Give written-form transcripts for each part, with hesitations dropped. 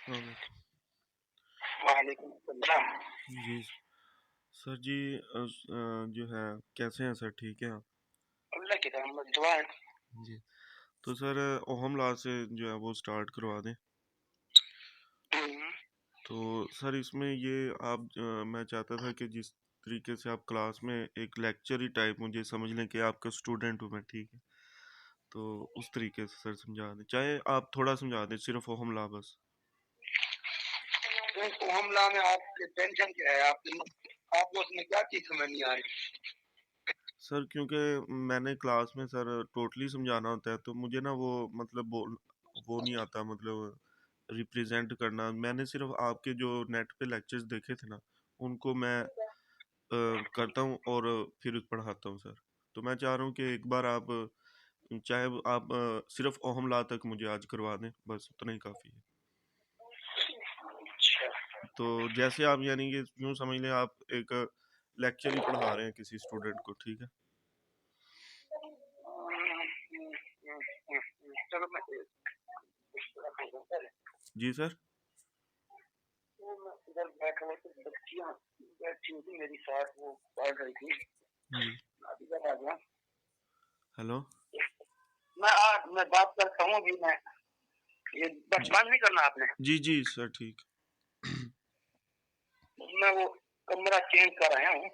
अस्सलाम वालेकुम। वालेकुम सलाम। जी सर जी, जो है कैसे हैं सर, ठीक हैं आप? अल्लाह की रहमत दुआ है। जी। तो सर ओहम लॉ से जो है वो स्टार्ट करवा दें। हम्म, तो सर इसमें ये आप मैं चाहता था कि जिस तरीके से आप क्लास में एक लेक्चर ही टाइप मुझे समझ लें कि आपका स्टूडेंट हूँ मैं, ठीक है? तो उस तरीके से सर समझा दें, चाहे आप थोड़ा समझा दें, सिर्फ ओहम लॉ बस। तो हमला में आपके टेंशन क्या है? आपको उसमें क्या चीज समझ नहीं आ रही? सर क्योंकि मैंने क्लास में सर टोटली समझाना होता है, तो मुझे ना वो मतलब वो नहीं आता, मतलब रिप्रेजेंट करना। मैंने सिर्फ आपके जो नेट पे लेक्चर्स देखे थे ना, उनको मैं करता हूँ और फिर पढ़ाता हूँ सर। तो मैं चाह रहा हूँ कि एक बार आप चाहे आप सिर्फ ओहम लॉ तक मुझे आज करवा दें, बस उतना ही काफ़ी है। अच्छा। तो जैसे आप यानी कि यूँ समझ लें, आप एक लेक्चर ही पढ़ा रहे हैं किसी स्टूडेंट को, ठीक है? चलो मैं जी सर। इधर बैठा हुआ तो बच्चियाँ बैठी हुई थी मेरी साथ, वो पढ़ रही थी। जी। अभी इधर आ गया। हेलो। मैं बात करता हूँ अभी। मैं ये बस जी बंद नहीं करना आपने। जी जी सर, ठीक। मैं वो कमरा चेंज कर आया हूँ।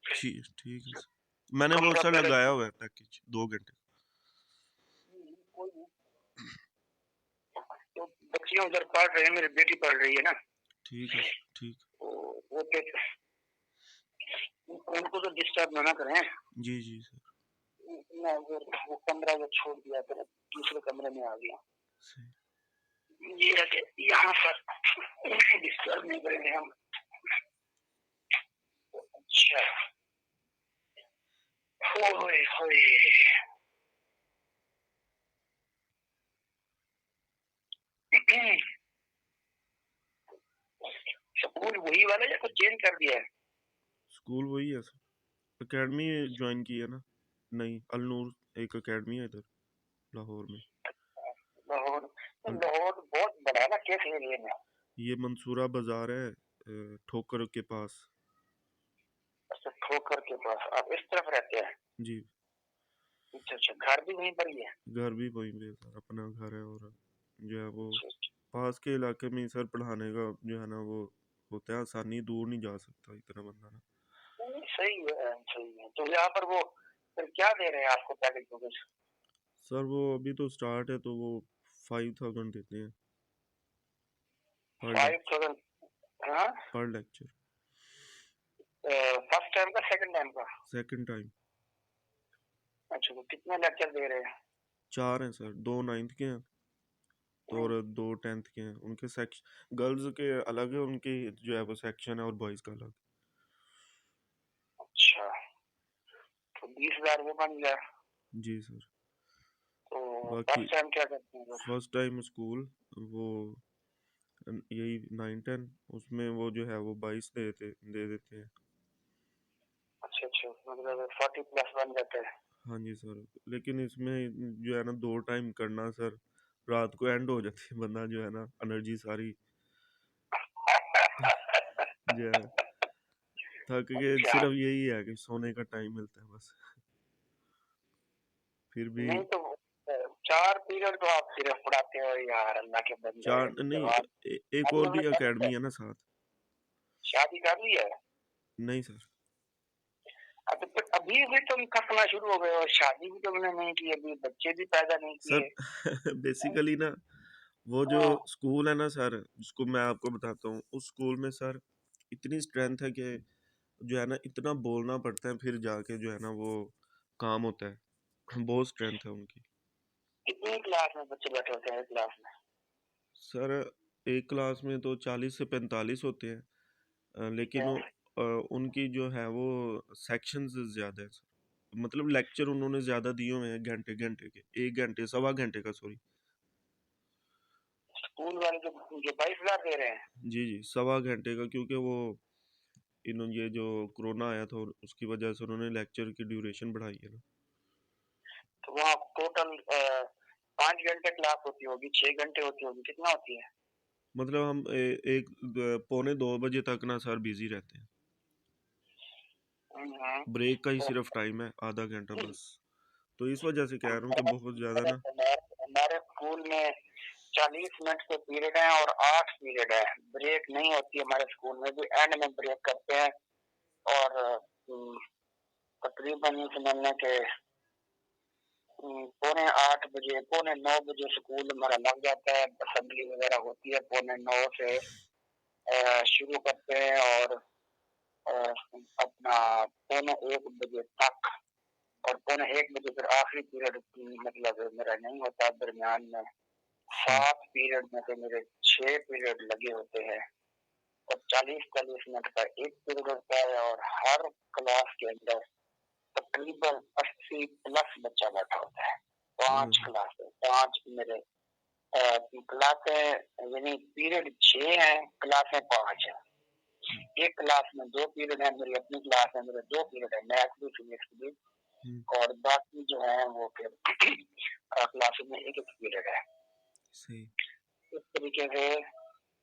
ठीक ठीक है सर। मैंने वो कमरा सर पहले लगाया हुआ है पैकेज 2 घंटे। कोई नहीं। तो बच्चियाँ उधर पढ़ रही है, मेरी बेटी पढ़ रही है ना। ठीक है सर, ठीक। वो उनको तो डिस्टर्ब ना करें। जी जी सर। मैं वो कमरा वो छोड़ दिया, फिर दूसरे कमरे में आ गया। सही। ये है कि यहाँ पर उनको डिस्टर्ब नहीं करेंगे हम। अच्छा। होए होए। स्कूल वही वाला या कुछ चेंज कर दिया है? स्कूल वही है सर। एकेडमी ज्वाइन की है ना। नहीं, अल नूर एक एकेडमी है इधर लाहौर में। लाहौर तो अल, लाहौर बहुत बड़ा है ना, किस एरिया में? ये मंसूरा बाजार है, ठोकर के पास। अच्छा, ठोकर के पास आप इस तरफ रहते हैं? जी। अच्छा अच्छा, घर भी वहीं पर ही है? घर भी वहीं पे है सर, अपना घर है। और जो है वो अच्छा अच्छा। पास के इलाके में ही सर पढ़ाने का जो है ना वो होता है आसानी, दूर नहीं जा सकता इतना बंदा ना। नहीं, सही है सही है। तो यहाँ पर वो फिर क्या दे रहे हैं आपको पैकेज में कुछ? सर वो अभी तो स्टार्ट है, तो वो 5000 देते हैं पर लेक्चर। 5,000? हाँ। पर लेक्चर। फर्स्ट टाइम का सेकंड टाइम का? Second time. अच्छा, तो कितने लेक्चर दे रहे हैं? 4 हैं सर, 2 9th के हैं और 2 10th के हैं। उनके सेक्शन गर्ल्स के अलग है, उनकी जो है वो सेक्शन है, और बॉयज़ का अलग। अच्छा, तो 20,000 वो बन गया। जी सर। तो बाकी फर्स्ट टाइम क्या करते हैं वो? फर्स्ट टाइम स्कूल वो यही 9 10, उसमें वो जो है वो 22 दे देते हैं। अच्छा अच्छा, मतलब 40+ बन जाता है। हाँ जी सर। लेकिन इसमें जो है ना 2 टाइम करना सर, रात को एंड हो जाती है, बंदा जो है ना एनर्जी सारी जो है थक के क्या? सिर्फ यही है कि सोने का टाइम मिलता है बस। फिर भी नहीं तो 4 पीरियड तो आप सिर्फ पढ़ाते हो यार, अल्लाह के बंदे। 4 नहीं, जवान। एक और भी एकेडमी है ना साथ। शादी कर ली है? नहीं सर। अब तो अभी भी तुम थकना शुरू हो गए हो, शादी भी तुमने नहीं की, अभी बच्चे भी पैदा नहीं सर किए। बेसिकली ना वो जो हाँ। स्कूल है ना सर, जिसको मैं आपको बताता हूँ, उस स्कूल में सर इतनी स्ट्रेंथ है कि जो है ना इतना बोलना पड़ता है, फिर जाके जो है ना वो काम होता है। बहुत स्ट्रेंथ है उनकी। कितनी क्लास में बच्चे बैठे होते हैं क्लास में? सर एक क्लास में तो 40 से 45 होते हैं, लेकिन हाँ। उनकी जो है वो सेक्शंस ज़्यादा है सर। मतलब लेक्चर उन्होंने ज़्यादा दिए हुए हैं, घंटे घंटे के, 1 घंटे सवा घंटे का, सॉरी। स्कूल वाले जो जो 22,000 दे रहे हैं? जी जी, सवा घंटे का, क्योंकि वो ये जो कोरोना आया था और उसकी वजह से उन्होंने लेक्चर की ड्यूरेशन बढ़ाई है ना। तो वहाँ टोटल 5 घंटे क्लास होती होगी, 6 घंटे होती होगी, कितना होती है? मतलब हम एक पौने 2 बजे तक ना सर बिजी रहते हैं। हम्म। ब्रेक का ही तो सिर्फ टाइम है आधा घंटा बस। तो इस वजह से कह रहा हूँ कि बहुत ज्यादा हमारे ना। हमारे स्कूल में 40 मिनट के पीरियड हैं और 8 पीरियड है। ब्रेक नहीं होती हमारे स्कूल में, भी एंड में ब्रेक करते हैं। और तकरीबन ये समझने के पौने 8 बजे, पौने 9 बजे स्कूल हमारा लग जाता है। असेंबली वगैरह होती है, पौने 9 से शुरू करते हैं और अ, अपना पौने 1 बजे तक। और पौने 1 बजे फिर आखिरी पीरियड मतलब मेरा नहीं होता दरमियान में। हम्म 7 पीरियड में से मेरे 6 पीरियड लगे होते हैं। और 40-40 मिनट का एक पीरियड होता है और हर क्लास के अंदर तकरीबन 80 प्लस बच्चा बैठा होता है। ओह, 5 क्लासें, 5 मेरे क्लासें, यानी पीरियड 6 हैं, क्लासें 5 हैं। हम्म एक क्लास में 2 पीरियड है, मेरी अपनी क्लास है, मेरे 2 पीरियड है, मैथ भी फिजिक्स भी। हम्म, और बाकी जो है वो फिर क्लास में एक एक पीरियड है। सही। इस तरीके से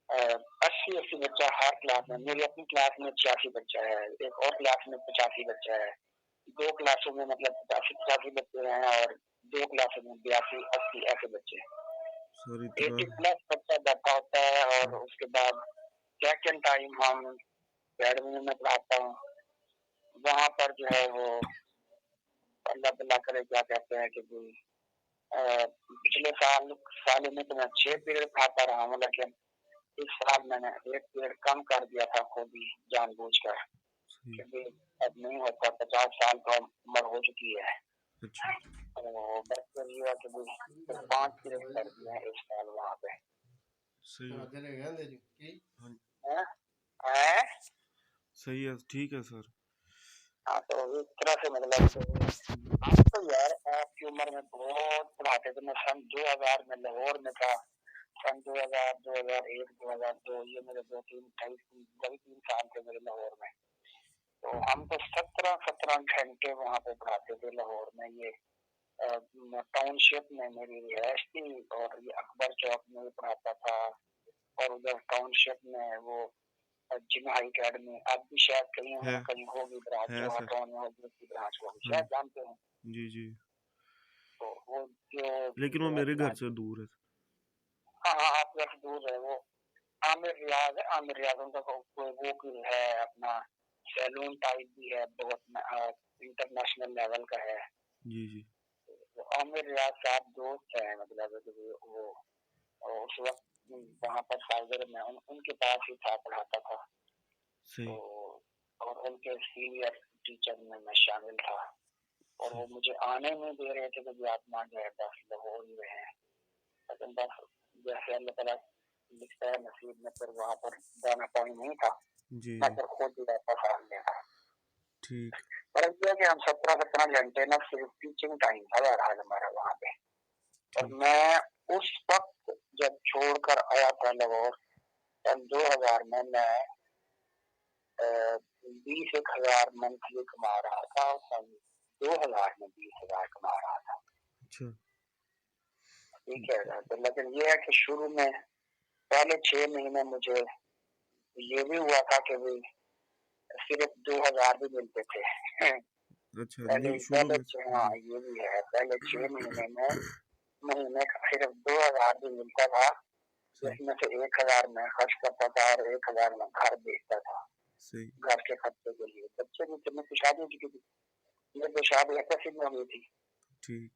80-80 बच्चा हर क्लास में। मेरी अपनी क्लास में 86 बच्चा है, एक और क्लास में 85 बच्चा है। 2 क्लासों में मतलब 85-85 बच्चे हैं और 2 क्लासों में 82-80 ऐसे बच्चे हैं। सर इतना। 80 प्लस बच्चा बैठा होता है। और हम्म उसके बाद सेकेंड टाइम हम अकेडमी में पढ़ाता हूँ। वहाँ पर जो है वो अल्लाह तल्ला करे क्या कहते हैं कि पिछले साल में तो मैं 6 पीरियड पढ़ाता रहा हूँ, लेकिन इस साल मैंने एक पीरियड कम कर दिया था खुद ही जानबूझकर, सही। क्योंकि अब नहीं होता, 50 साल का उम्र हो चुकी है। अच्छा। तो बस फिर ये है कि फिर 5 पीरियड कर दिए हैं इस साल वहाँ पे। सही है। हाँ, हैं? हैं? सही है, ठीक है सर। हाँ, तो इस तरह से मतलब आप तो यार आपकी उम्र में बहुत पढ़ाते थे। मैं सन 2000 में लाहौर में था। सन 2000, 2001, 2002, ये मेरे 2-3 3 थे मेरे लाहौर में। तो हम तो 17-17 घंटे वहाँ पे पढ़ाते थे लाहौर में। ये टाउनशिप में मेरी रिहायश थी और ये अकबर चौक में भी पढ़ाता था। और उधर टाउनशिप में वो जिन्ना अकेडमी, अब भी शायद कहीं है कहीं होगी ब्रांच, है जो सर। हटौन में होगी उसकी ब्रांच होगी, हाँ शायद जानते हैं। जी जी। तो वो जो लेकिन वो जो मेरे अपना, घर से दूर है। हाँ हाँ, आप घर से दूर है वो। आमिर रियाज है, आमिर रियाज उनका वो भी है अपना, सैलून टाइप भी है, बहुत इंटरनेशनल लेवल का है। जी जी। तो आमिर रियाज साहब दोस्त हैं, मतलब वो उस वक्त वहाँ पर साइबर में उनके पास ही था, पढ़ाता था। तो सही। और उनके सीनियर टीचर में मैं शामिल था। और सही। वो मुझे आने नहीं दे रहे थे कि आप ना जो है बस लाहौर ही रहे। लेकिन बस जैसे अल्लाह ताला लिखता है नसीब में, फिर वहाँ पर जाना पानी नहीं था। जी मैं जी। फिर खुद ही रहता सामने था। ठीक। पर यह कि हम 17-17 घंटे ना सिर्फ टीचिंग टाइम था बहरहाल हमारा वहाँ पे। और ठीक। मैं उस वक्त जब छोड़कर आया था लाहौर सन 2000 में, मैं 20,000 मंथली कमा रहा था। सन 2000 में 20,000 कमा रहा था। अच्छा। ठीक है, तो लेकिन ये है कि शुरू में पहले 6 महीने मुझे ये भी हुआ था कि भी सिर्फ 2,000 भी मिलते थे। अच्छा पहले नहीं शुरू पहले में। हाँ, जी। ये भी है, पहले 6 महीने में महीने का सिर्फ 2,000 भी मिलता था। सही। जिसमें से 1,000 मैं खर्च करता था और 1,000 मैं घर बेचता था, सही। घर के खर्चे के लिए। बच्चे भी थे, मेरी शादी हो चुकी थी, मेरी तो शादी 81 में हुई थी। ठीक।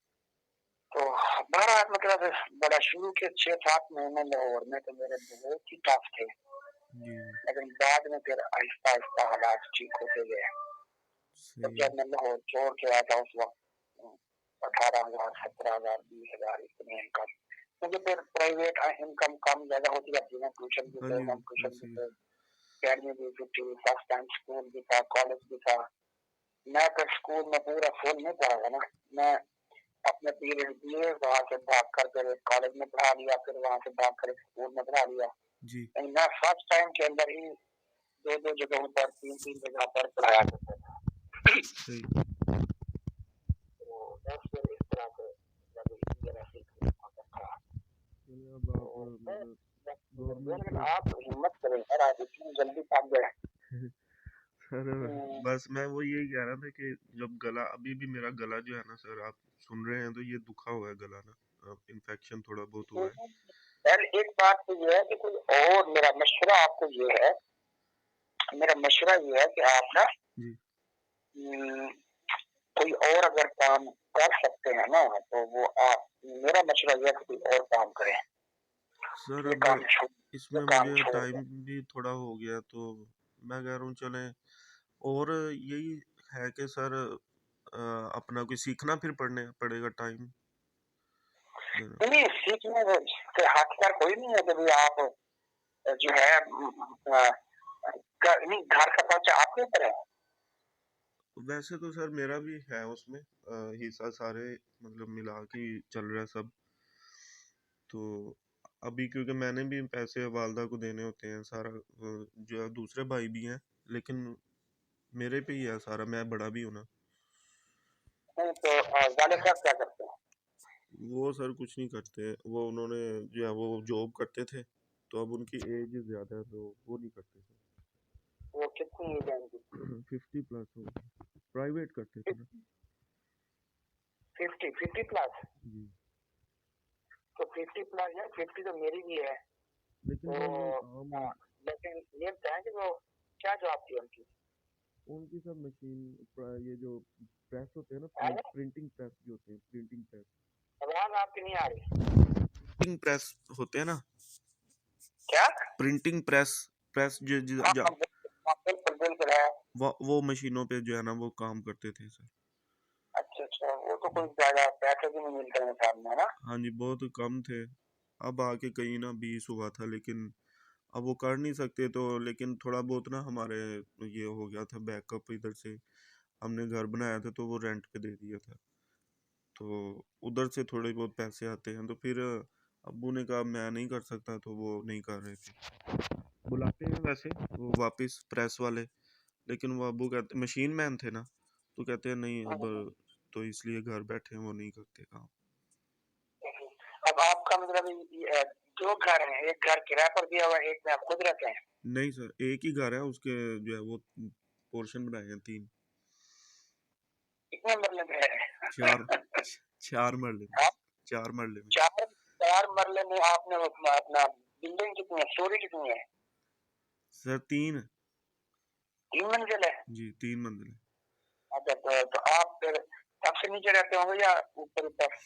तो बहरहाल मतलब बड़ा शुरू के 6-7 महीने लाहौर में तो मेरे बहुत ही टफ थे। जी जी। लेकिन बाद में फिर आहिस्ता आहिस्ता हालात ठीक होते गए। तो सही है। जब मैं लाहौर छोड़ के आया था उस वक्त 18,000, 17,000, 20,000 इतने इनकम। मुझे फिर प्राइवेट इनकम कम ज्यादा होती जाती है, ट्यूशन भी हाँ थे, जी। होम ट्यूशन भी सही है। थे, अकेडमी भी थी, फर्स्ट टाइम स्कूल भी था, कॉलेज भी था। मैं फिर स्कूल में पूरा फुल नहीं पढ़ा था ना। मैं अपने पीरियड दिए, वहां से भाग कर फिर कॉलेज में पढ़ा लिया, फिर वहां से भाग कर स्कूल में पढ़ा लिया। जी। मैं फर्स्ट टाइम के अंदर ही 2-2 जगहों पर, 3-3 जगह पर पढ़ाया करता था। सही। तो बस फिर इस तरह से मतलब मेरा सीखने का मौका था। चलिए अब आप तो बस मतलब बस गवर्नमेंट लेकिन तो आप हिम्मत करें यार, आप इतनी जल्दी भाग गए। सर बस मैं वो यही कह रहा था कि जब गला अभी भी मेरा गला जो है ना सर, आप सुन रहे हैं तो ये दुखा हुआ है गला ना, इन्फेक्शन थोड़ा बहुत हुआ है। यार एक बात तो ये है कि कोई और, मेरा मशवरा ये है कि आप ना जी हम्म, कोई और अगर काम कर सकते हैं ना, तो वो आप, मेरा मशवरा ये है कि कोई और काम करें। सर, ये अब काम छोड़ ये इसमें काम मुझे छोड़ दें। टाइम भी थोड़ा हो गया तो मैं कह रहा हूँ चले, और यही है कि सर अपना कोई सीखना फिर पड़ने पड़ेगा टाइम देना। नहीं, सीखने से हटकर कोई नहीं है कि भाई आप जो है नहीं, घर का खर्चा आपके ऊपर है। वैसे तो सर मेरा भी है उसमें हिस्सा, सारे मतलब मिला के ही चल रहा है सब। तो अभी क्योंकि मैंने भी पैसे वालदा को देने होते हैं सारा, जो दूसरे भाई भी हैं, लेकिन मेरे पे ही है सारा, मैं बड़ा भी हूं ना। नहीं तो वाले साहब क्या करते हैं? वो सर कुछ नहीं करते, वो उन्होंने जो है वो जॉब करते थे, तो अब उनकी एज ज़्यादा है तो वो नहीं करते सर। वो कितनी एज है उनकी? 50 प्लस हो गए। प्राइवेट करते थे ना। 50 प्लस? जी। तो 50 प्लस है, 50 तो मेरी भी है। लेकिन तो वो आम हाँ, लेकिन ये बताएं कि वो क्या जॉब थी उनकी? उनकी सब मशीन, ये जो प्रेस होते हैं ना, है ना? प्रिंटिंग प्रेस जो होते हैं, प्रिंटिंग प्रेस। आवाज आपकी नहीं आ रही। प्रिंटिंग प्रेस होते हैं ना, क्या? प्रिंटिंग प्रेस, प्रेस जो, हाँ हाँ, बिल्कुल हाँ, बिल्कुल बिल्कुल है। वो मशीनों पे जो है ना वो काम करते थे सर। अच्छा अच्छा, वो तो कोई ज्यादा पैसे भी नहीं मिलते हैं सामने, है ना? हाँ जी, बहुत कम थे। अब आके कहीं ना 20 हुआ था, लेकिन अब वो कर नहीं सकते तो, लेकिन थोड़ा बहुत ना हमारे ये हो गया था बैकअप इधर से, हमने घर बनाया था तो वो रेंट पे दे दिया था, तो उधर से थोड़े बहुत पैसे आते हैं, तो फिर अब्बू ने कहा मैं नहीं कर सकता, तो वो नहीं कर रहे थे। बुलाते हैं वैसे वो वापस प्रेस वाले, लेकिन वो अब्बू कहते मशीन मैन थे ना, तो कहते हैं नहीं अब, तो इसलिए घर बैठे हैं, वो नहीं करते काम। अब आपका मतलब दो घर हैं, एक घर किराए पर दिया हुआ है, एक में आप खुद रहते हैं। नहीं सर, एक ही घर है, उसके जो है वो पोर्शन बनाए हैं 3, कितने मरले में है? 4, 4 मरले में, आप 4 मरले में। चार चार मरले में आपने अपना बिल्डिंग कितनी है, स्टोरी कितनी है? सर 3। 3 मंजिल है? जी 3 मंजिल है। अच्छा, तो आप फिर सबसे नीचे रहते होंगे या ऊपर ऊपर?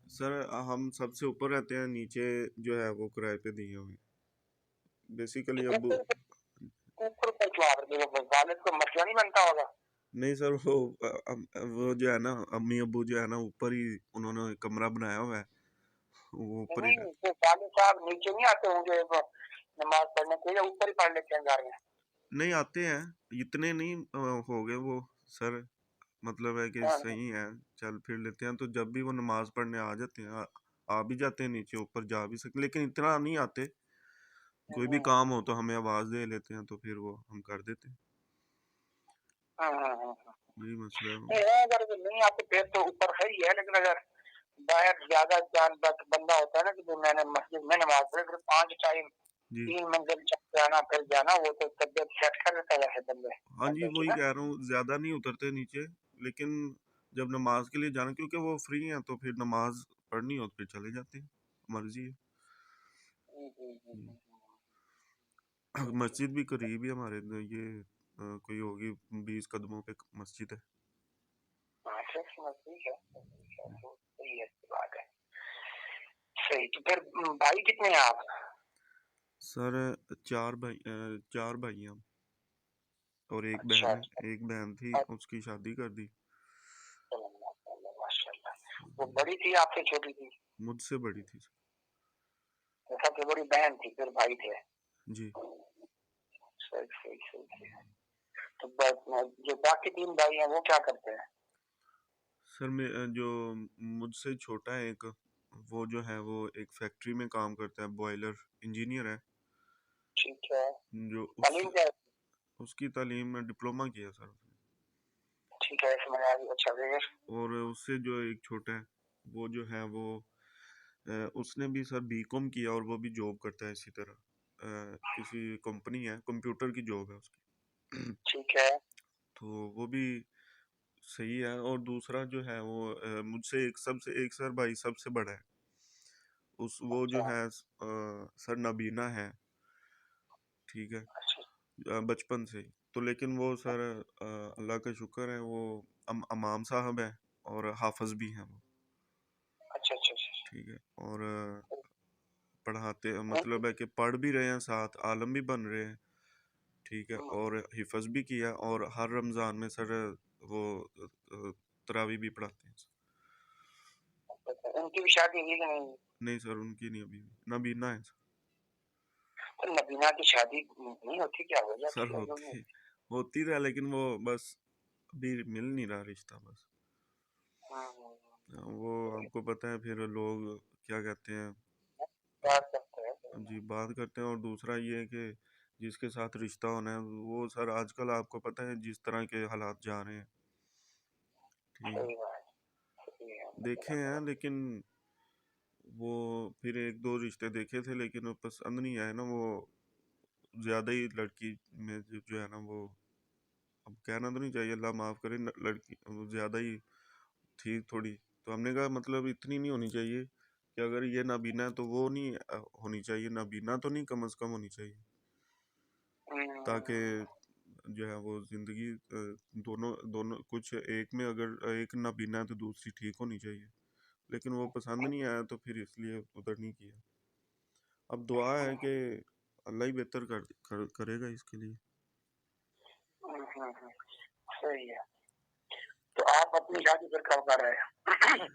सर हम सबसे ऊपर रहते हैं, नीचे जो है वो किराए पे दिए हुए तो बेसिकली अब। ऊपर ऊपर ऊपर क्यों आप रहे हो? वालिद को मसला नहीं बनता होगा? नहीं सर, वो जो है ना, अम्मी अब्बू जो है ना ऊपर ही उन्होंने कमरा बनाया हुआ है, वो ऊपर ही नहीं, रहते। तो वालिद साहब नीचे नहीं आते होंगे नमाज पढ़ने के लिए, या ऊपर ही पढ़ लेते हैं घर में? नहीं आते हैं, इतने नहीं हो गए वो सर, मतलब है कि हाँ, हाँ, सही है, चल फिर लेते हैं, तो जब भी वो नमाज पढ़ने आ जाते हैं, आ भी जाते हैं नीचे, ऊपर जा भी सकते, लेकिन इतना नहीं आते। कोई भी हाँ, काम हो तो हमें आवाज दे लेते हैं, तो फिर वो हम कर देते हैं। हाँ, हाँ, हाँ। यही मसला है। नहीं है, अगर नहीं आपके पेट तो ऊपर सही है, लेकिन अगर बाहर ज्यादा जान बंदा होता है ना कि जो मैंने मस्जिद में नमाज पढ़ी, फिर 5 टाइम जी 3 मंजिल चढ़ जाना फिर जाना, वो तो तबियत सेट कर देता है वैसे बंदे हाँ जी, बंदे की वही ना। कह रहा हूँ, ज्यादा नहीं उतरते नीचे, लेकिन जब नमाज के लिए जाना, क्योंकि वो फ्री हैं, तो फिर नमाज पढ़नी हो तो फिर चले जाते हैं, मर्जी है। हम्म। मस्जिद भी करीब ही हमारे, ये कोई होगी 20 कदमों पे मस्जिद है। हाँ, ठीक है, तो सही है, अच्छी बात है। सही, तो फिर भाई कितने हैं आप? सर 4 भाई हैं हम, और एक अच्छा बहन है। अच्छा। एक बहन थी, अच्छा, उसकी शादी कर दी। माशाल्लाह माशाल्लाह। वो बड़ी थी आपसे छोटी थी? मुझसे बड़ी थी सर। तो सबसे बड़ी बहन थी, फिर भाई थे। जी सही सही सही सही। तो जो बाकी 3 भाई हैं वो क्या करते हैं? सर, मैं जो मुझसे छोटा है एक, वो जो है वो एक फैक्ट्री में काम करता है, बॉयलर इंजीनियर है। ठीक है। जो उस तालीम क्या है? उसकी तालीम में डिप्लोमा किया सर उसने। ठीक है, समझ आ गई। अच्छा, फिर? और उससे जो एक छोटा है, वो जो है वो उसने भी सर बीकॉम किया, और वो भी जॉब करता है इसी तरह। किसी कंपनी है, कंप्यूटर की जॉब है उसकी। ठीक है। तो वो भी सही है, और दूसरा जो है वो मुझसे एक सर भाई सबसे बड़ा है। वो जो अच्छा, है सर नबीना है, ठीक है, अच्छा, बचपन से ही। तो लेकिन वो सर अल्लाह का शुक्र है, वो इमाम साहब है और हाफिज भी हैं वो, अच्छा, अच्छा, अच्छा। ठीक है। और पढ़ाते उनकी मतलब है कि पढ़ भी रहे हैं, साथ आलम भी बन रहे हैं, ठीक है, और हिफज भी किया, और हर रमज़ान में सर वो तरावी भी पढ़ाते हैं। उनकी भी शादी हुई कि नहीं? नहीं सर, उनकी नहीं, अभी नबीना है तो नबीना की शादी नहीं होती क्या, हो सर। जाती है क्यों नहीं? होती होती तो है, लेकिन वो बस अभी मिल नहीं रहा रिश्ता बस। हम्म, वो आपको पता है, फिर लोग क्या कहते हैं, बात करते हैं। जी बात करते हैं। और दूसरा ये है कि जिसके साथ रिश्ता होना है वो सर, आजकल आपको पता है जिस तरह के हालात जा रहे हैं, ठीक है, सही बात, सही है, देखे हैं, लेकिन वो फिर एक दो रिश्ते देखे थे, लेकिन वो पसंद नहीं आए ना, वो ज्यादा ही लड़की में जो है ना वो, अब कहना तो नहीं चाहिए, अल्लाह माफ करे, लड़की वो ज्यादा ही थी थोड़ी। तो हमने कहा मतलब इतनी नहीं होनी चाहिए कि अगर ये नाबीना है तो वो नहीं होनी चाहिए, नाबीना तो नहीं, कम से कम होनी चाहिए, ताकि जो है वो जिंदगी दोनों दोनों कुछ एक में, अगर एक नाबीना है तो दूसरी ठीक होनी चाहिए। लेकिन वो पसंद नहीं आया, तो फिर इसलिए उधर नहीं किया। अब दुआ है कि अल्लाह ही बेहतर करेगा इसके लिए। सही है। तो आप अपनी शादी फिर कब कर रहे हैं?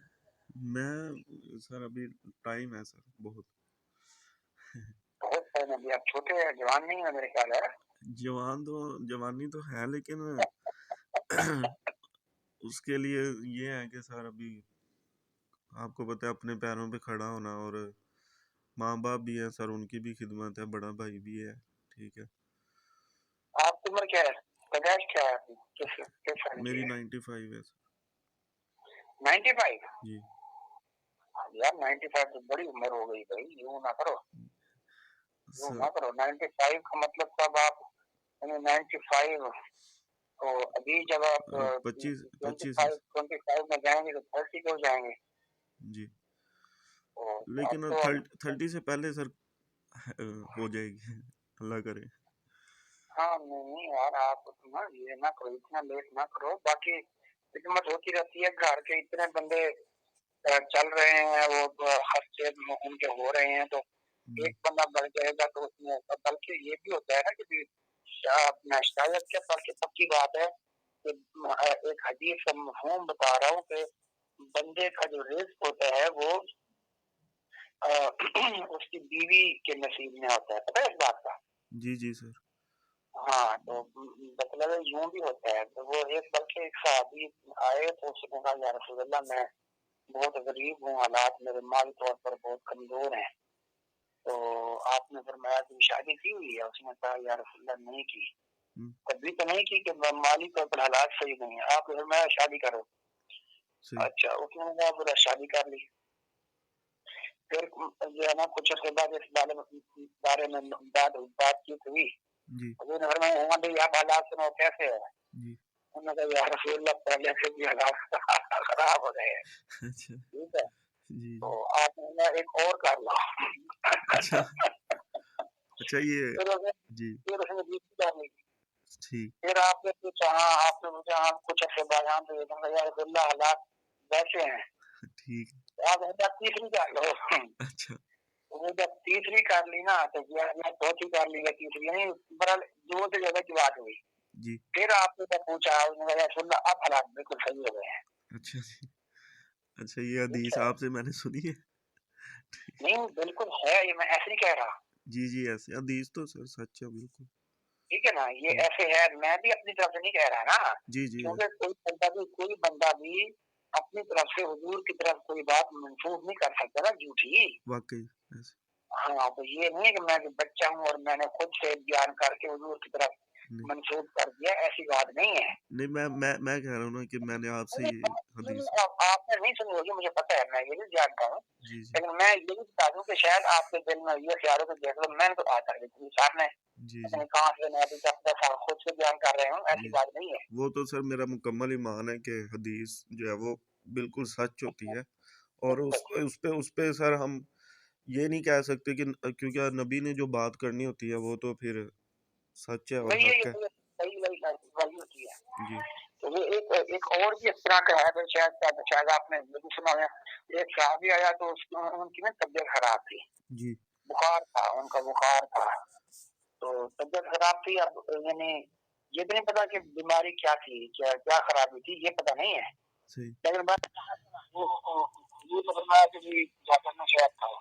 मैं सर अभी टाइम है सर बहुत। बहुत टाइम अभी, आप छोटे हैं, जवान नहीं है मेरे ख्याल है। जवानी तो है, लेकिन उसके लिए ये है कि सर अभी आपको पता है अपने पैरों पे खड़ा होना, और माँ बाप भी है सर, उनकी भी खिदमत है, बड़ा भाई भी है, ठीक है। आपकी उम्र क्या है? पैदाइश क्या है आपकी? किस साल की मेरी है? 95 है सर। 95? जी यार 95 तो बड़ी उम्र हो गई भाई, यूं ना करो, यूं सर। ना करो। 95 का मतलब कब आप, 95, तो अभी जब आप 25 है 25 में जाएंगे तो 30 को जाएंगे। जी। तो अब लेकिन तो अब 30 से पहले सर हो जाएगी, अल्लाह करे। हाँ, नहीं यार, आप ना ये ना करो, इतना लेट ना करो। बाकी खिदमत होती रहती है, घर के इतने बंदे चल रहे हैं, वो खर्चे उनके हो रहे हैं, तो जी एक बंदा बढ़ जाएगा तो उसमें, बल्कि ये भी होता है ना कि मैं शायद क्या, बल्कि पक्की बात है कि एक हदीस का मफहूम बता रहा हूँ कि बंदे का जो रिस्क होता है वो अ, उसकी बीवी के नसीब में होता है, पता है इस बात का? जी जी सर। हाँ, तो मतलब यूं भी होता है। तो वो एक, बल्कि एक साहबी आए तो उसने कहा, या रसूल अल्लाह, मैं बहुत गरीब हूँ, हालात मेरे माली तौर पर बहुत कमजोर हैं, तो आपने फरमाया कि शादी की हुई है? उसने कहा, या रसूल अल्लाह नहीं की। हम्म, तभी तो नहीं की कि माली तौर पर हालात सही नहीं है, आप फरमाया शादी करो। सही। अच्छा, उसने कहा बोला शादी कर ली। फिर जो है ना कुछ अर्से बाद इस बारे में बातचीत हुई। जी उन्होंने फरमाया, मोहम्मद भाई आप हालात सुनाओ कैसे है? जी। उन्होंने कहा, या रसूल अल्लाह पहले से भी हालात खराब हो गए हैं। अच्छा। ठीक है, जी तो जी। आपने एक और कर लो। अच्छा। अच्छा ये। फिर उसने जी। फिर उसने दूसरी कर ली। ठीक। फिर आपने पूछा, हाँ आपने पूछा, हाँ कुछ अर्से बाद हम तो यार रसूलुल्लाह हालात वैसे हैं, ठीक। तो आप तीसरी कर लो। अच्छा। वो जब तीसरी कर ली ना, तो मैं चौथी कर ली या तीसरी, नहीं बहरहाल दो से ज्यादा की बात हुई। जी। फिर आपने जब पूछा, उसने कहा रसूलुल्लाह अब हालात बिल्कुल सही हो गए हैं। अच्छा जी। अच्छा, ये ठीक हदीस है, आपसे मैंने सुनी है। नहीं बिल्कुल है, ये मैं ऐसे नहीं कह रहा। जी जी, ऐसे हदीस तो सर सच है बिल्कुल। ठीक है ना, ये हम्म, ऐसे है, मैं भी अपनी तरफ से नहीं कह रहा ना, जी जी क्योंकि कोई बंदा भी अपनी तरफ से हुजूर की तरफ कोई बात मंसूब नहीं कर सकता ना, झूठी। वाकई ऐसे। हाँ, तो ये नहीं है कि मैं बच्चा हूँ और मैंने खुद से बयान करके हुजूर की तरफ नहीं मंसूब कर दिया, ऐसी बात नहीं है। नहीं, मैं कह रहा हूँ ना कि मैंने आपसे ये नहीं, हदीस। आपने नहीं सुनी होगी, मुझे पता है, मैं ये भी जानता हूँ। जी, जी। लेकिन मैं ये भी बता दूँ कि शायद आपके दिल में ये ख्याल हो कि देख लो मैंने तो आज तक नहीं सामने जी, अपने जी। कहाँ से मैं अभी तक 10 साल खुद से बयान कर रहे हूँ, ऐसी जी। बात नहीं है। वो तो सर मेरा मुकम्मल ईमान है कि हदीस जो है वो बिल्कुल सच होती है और उस पे सर हम ये नहीं कह सकते कि क्योंकि नबी ने जो बात करनी होती है वो तो फिर सच है और वही हक है, है। वही वही वही होती है। जी, तो वो एक और भी इस तरह का है, तो शायद आपने ये भी सुना है। एक साहबी आया तो उनकी ना तबीयत खराब थी, जी, बुखार था, उनका बुखार था। तो तबीयत खराब थी, अब यानी ये भी नहीं पता कि बीमारी क्या थी, क्या क्या खराबी थी, ये पता नहीं है। सही। लेकिन बस वो ये तो फरमाया कि जी क्या करना, शहद खाओ,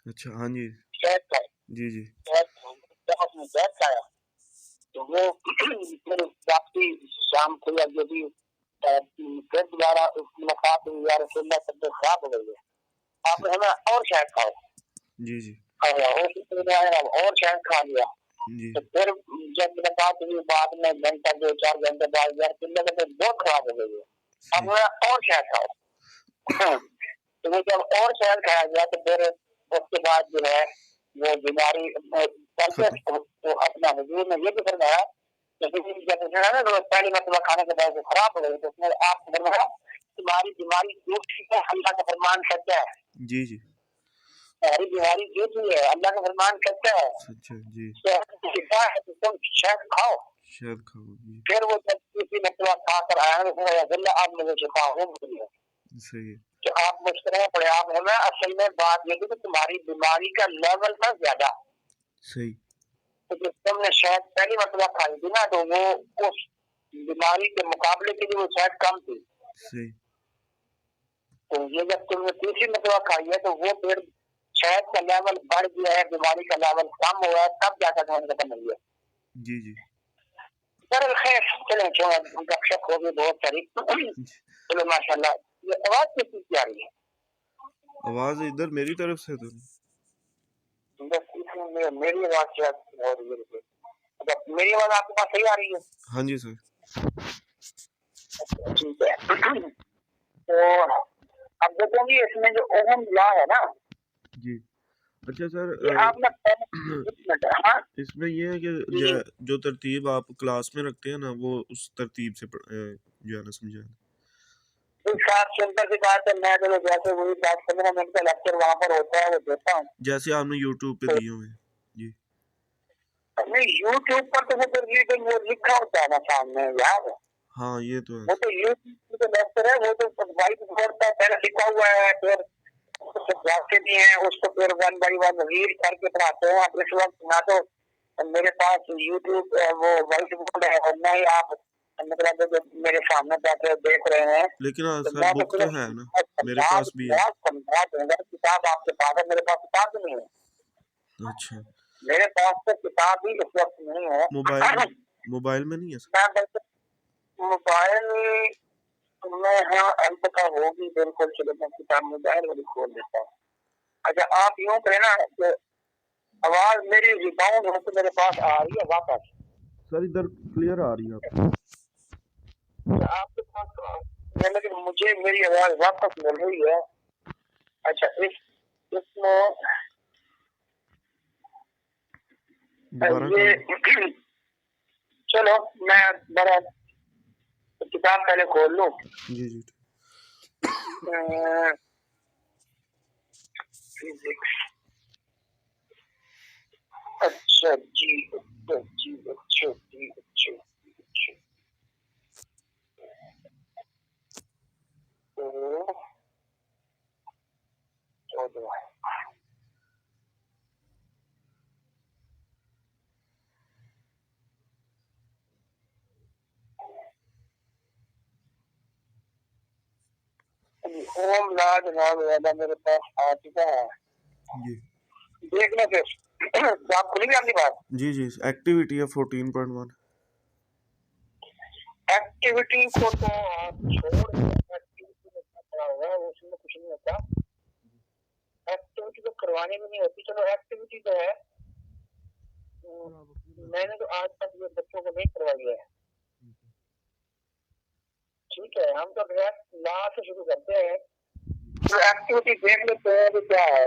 अच्छा, हाँ जी। शहद खाओ, जी, जी। शहद खाओ। जब उसने शहद खाया तो वो फिर वापसी शाम को या जो भी फिर दोबारा मुलाकात हुई, या रसूलुल्लाह तबीयत खराब हो गई है, स आपने हमें और शहद खाओ, जी, जी। और शहद खा लिया। जी, तो फिर जब मुलाकात हुई बाद में घंटा 2-4 घंटे बाद यार चिल्ला तो बहुत खराब हो गई है, अब सही। मैं और शहद खाओ। तो वो जब और शहद खाया गया तो फिर उसके बाद जो है वो बीमारी करके खत्म। तो अपना हुजूर ने ये भी फरमाया कि जब जो है ना तो पहली मरतबा खाने के बाद वो खराब हो गई, तो उसने आपको फरमाया तुम्हारी बीमारी जो ठीक है अल्लाह का फरमान सच्चा है, जी, जी। तुम्हारी बीमारी जो भी है अल्लाह का फरमान सच्चा है, सच है। जी, शिफा है तो तुम शहद खाओ। शहद खाओ। जी, फिर वो जब किसी मरतबा खाकर आया तो उसने कहा अल्लाह आप मुझे शिफा हो गई, सही है। कि आप मुस्कुराए पड़े, आप हमें असल में बात ये थी कि तुम्हारी बीमारी का लेवल था ज्यादा, सही, तो जब तुमने शायद पहली मरतबा खाई थी ना तो वो उस बीमारी के मुकाबले के लिए वो शायद कम थी, सही। तो ये जब तुमने तीसरी मरतबा खाई है तो वो फिर शायद का लेवल बढ़ गया है, बीमारी का लेवल कम हुआ है, तब जाकर तुम्हें खत्म हुई है। जी, जी। सर खैर चले छोड़ गपशप हो गई बहुत सारी। जी। चलो माशाल्लाह, ये आवाज किस चीज की आ रही है? आवाज़ इधर मेरी तरफ से तो नहीं। बस इसमें मेरी आवाज शायद हो रही है। अच्छा, मेरी आवाज आपके पास सही आ रही है? हाँ जी सर। ठीक है। तो अब देखोगे इसमें जो ओहम लॉ है ना, जी। अच्छा सर ये आप ना एक मिनट, हाँ इसमें ये है कि जी, जो तरतीब आप क्लास में रखते हैं ना वो उस तरतीब से जो है ना समझाएं। एक साथ सिंपल सी बात है, मैं तो जैसे वही 10-15 मिनट का लेक्चर वहाँ पर होता है वो देता हूँ। जैसे आपने यूट्यूब पे तो दिए हुए हैं। जी। नहीं यूट्यूब पर तो वो रीडिंग वो लिखा होता है ना सामने यार, हाँ, ये तो है। वो तो यूट्यूब पे लेक्चर है, वो तो व्हाइट बोर्ड पर पहले लिखा हुआ है, फिर जाते भी हैं उसको, फिर वन बाई वन रीड करके पढ़ाते हैं। अब इस वक्त ना तो मेरे पास यूट्यूब वो व्हाइट बोर्ड है और ना ही आप मतलब जो मेरे सामने बैठे देख रहे हैं, लेकिन तो सर मैं तो बुक तो सिर्फ है ना, मेरे पास भी है। समझा दूंगा। किताब आपके पास है, मेरे पास किताब भी नहीं है, अच्छा। मेरे पास तो किताब भी इस वक्त नहीं है। मोबाइल में मोबाइल में नहीं है सर। मैं बस मोबाइल में, हाँ अलबत्ता होगी बिल्कुल, चलो मैं किताब मोबाइल वाली खोल देता हूँ। अच्छा आप यूँ करें ना कि आवाज मेरी रिबाउंड हो तो मेरे पास आ रही है वापस, सर इधर क्लियर आ रही है आपकी। तो आपके पास तो लेकिन मुझे मेरी आवाज वापस मिल रही है। अच्छा इसमें दोबारा कर लो। ये चलो मैं बड़ा किताब पहले खोल लूँ। जी, जी। फिजिक्स, अच्छा जी, अच्छा जी, अच्छा जी, अच्छा अच्छा। तो 14 ओम लाज नाम वाला मेरे पास आ चुका है, जी, देखना फिर। तो आप खुली आपकी बात, जी। जी एक्टिविटी है 14.1। एक्टिविटी को तो आप छोड़ दें, एक्टिविटी में क्या पड़ा हुआ है उसमें कुछ नहीं होता, एक्टिविटी तो करवाने में नहीं होती। चलो एक्टिविटी तो है, मैंने तो आज तक ये बच्चों को नहीं करवाई है। ठीक है, हम तो डायरेक्ट ला से शुरू करते हैं। एक्टिविटी देख लेते हैं तो क्या है।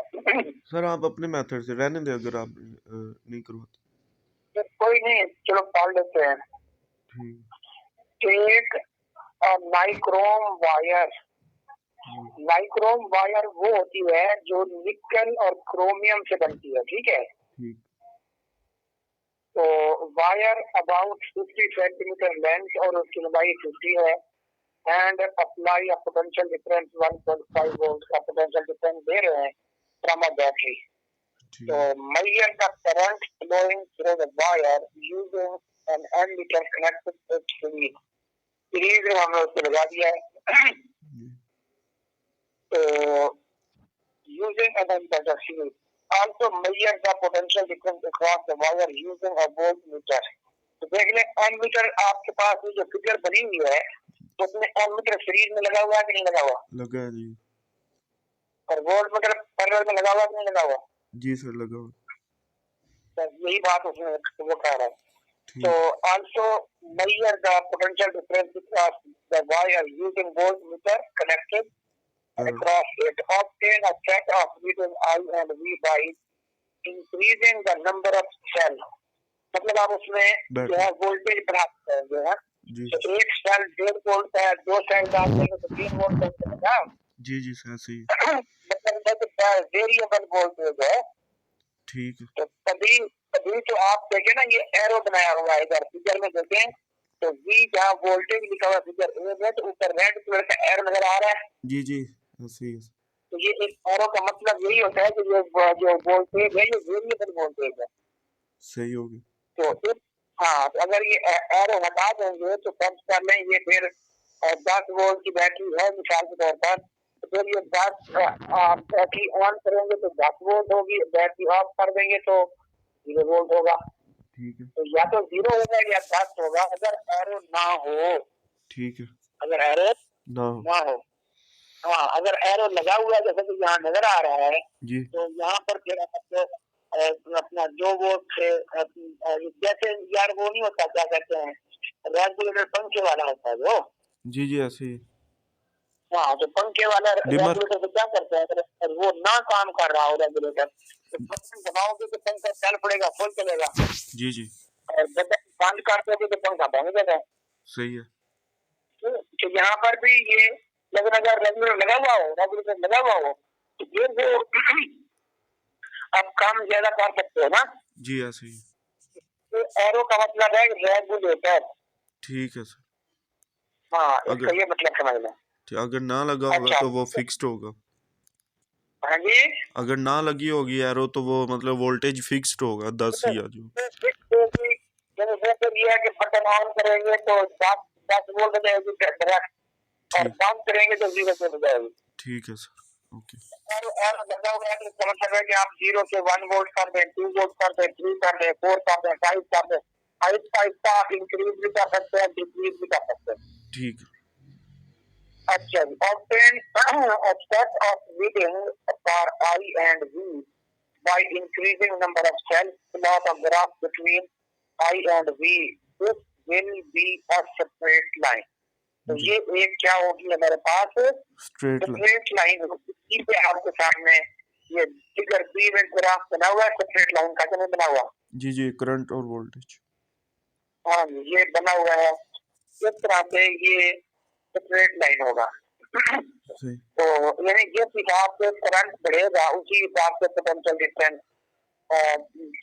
सर आप अपने मेथड से रहने दें अगर आप नहीं करवाते। तो कोई नहीं, चलो पढ़ लेते हैं। ठीक। एक नाइक्रोम वायर, नाइक्रोम वायर वो होती है जो निकल और क्रोमियम से बनती है, ठीक है। ठीक। तो वायर अबाउट 50 सेंटीमीटर लेंथ और उसकी लंबाई 50 है, and apply a potential difference 1.5 volt का पोटेंशियल डिफरेंस दे रहे हैं फ्रॉम अ बैटरी। तो measure the current flowing through the wire using an ammeter connected to series। Series में हमने उसको लगा दिया है। तो using an ammeter series, also measure the potential difference across the wire using a voltmeter। तो देख ले एमीटर आपके पास जो फिगर बनी हुई है उसमें एमीटर सीरीज में लगा हुआ है कि नहीं लगा हुआ? लगा है जी। और वोल्टमीटर पैरेलल में लगा हुआ कि नहीं लगा हुआ? जी सर लगा हुआ। यही बात उसमें वो कह रहा है। So also measure the potential difference across the wire using voltmeter connected across it। Obtain a set of reading I and V by increasing the number of cells। मतलब आप उसमें जो है वोल्टेज प्राप्त करेंगे हैं। तो एक सेल 1.5 वोल्ट का है, 2 सेल डाल देंगे तो 3 वोल्ट बन जाएगा। जी जी सर सही। मतलब वेरिएबल वोल्टेज है। ठीक है। तो तभी तभी तो आप देखें ना, ये एरो बनाया हुआ है इधर फिगर में देखें तो वी जहाँ वोल्टेज लिखा हुआ फिगर ए में तो ऊपर रेड कलर का एरो नजर आ रहा है। जी जी सही है। तो ये एक एरो का मतलब यही होता है कि ये जो वोल्टेज है ये वेरिएबल वोल्टेज है। सही होगी। तो हाँ, तो अगर ये एरो हटा देंगे तो कम कर लें, ये फिर 10 वोल्ट की बैटरी है मिसाल के तौर पर, तो फिर ये 10 आप बैटरी ऑन करेंगे तो 10 वोल्ट होगी, बैटरी ऑफ कर देंगे तो 0 वोल्ट होगा। ठीक है। तो या तो 0 होगा या 10 होगा अगर एरो ना हो। ठीक है। अगर एरो ना हो हाँ, अगर एरो लगा हुआ है जैसे कि यहाँ नजर आ रहा है जी। तो यहाँ पर फिर आपको अपना जो वो जैसे यार वो नहीं होता, क्या कहते हैं, रेगुलेटर पंखे वाला होता है वो। जी जी ऐसे ही। हाँ, तो पंखे वाला रेगुलेटर तो क्या करते हैं, अगर वो ना काम कर रहा हो रेगुलेटर तो बटन दबाओगे तो पंखा चल पड़ेगा, फुल चलेगा। जी जी। और बटन बंद कर दोगे तो पंखा बंद हो जाएगा। सही है। तो यहाँ पर भी ये अगर रेगुलेटर लगा हुआ हो, रेगुलेटर लगा हुआ हो तो फिर वो आप काम ज्यादा कर सकते हो ना। जी ऐसे ही। तो एरो का मतलब है रेगुलेटर। ठीक है सर। हाँ, इसका ये मतलब समझ लो। अगर ना लगा होगा अच्छा, तो वो फिक्स्ड होगा। हाँ जी। अगर ना लगी होगी एरो तो वो मतलब वोल्टेज फिक्स्ड होगा 10 या जो। ये है कि बटन ऑन करेंगे तो 10 वोल्ट जाएगी डायरेक्ट और बंद करेंगे तो 0 हो जाएगी। ठीक है सर ओके। एरो लगा हुआ है तो इसका मतलब है कि आप 0 से 1 वोल्ट कर दें, 2 वोल्ट कर दें, 3 कर दें, 4 कर दें, 5 कर दें, आहिस्ता आप इंक्रीज भी कर सकते हैं, डिक्रीज भी कर सकते हैं। ठीक है। अच्छा, obtain a set of reading for I and V by increasing number of cells, plot a graph between I and V, this will be a separate line। तो ये एक क्या होगी हमारे पास स्ट्रेट लाइन होगी। पे आपके सामने ये फिगर बी में ग्राफ बना हुआ है सेपरेट लाइन का, नहीं बना हुआ? जी जी करंट और वोल्टेज। हाँ, ये बना हुआ है, इस तरह से ये सेपरेट लाइन होगा। तो यानी जिस हिसाब से करंट बढ़ेगा उसी हिसाब से पोटेंशियल डिफरेंस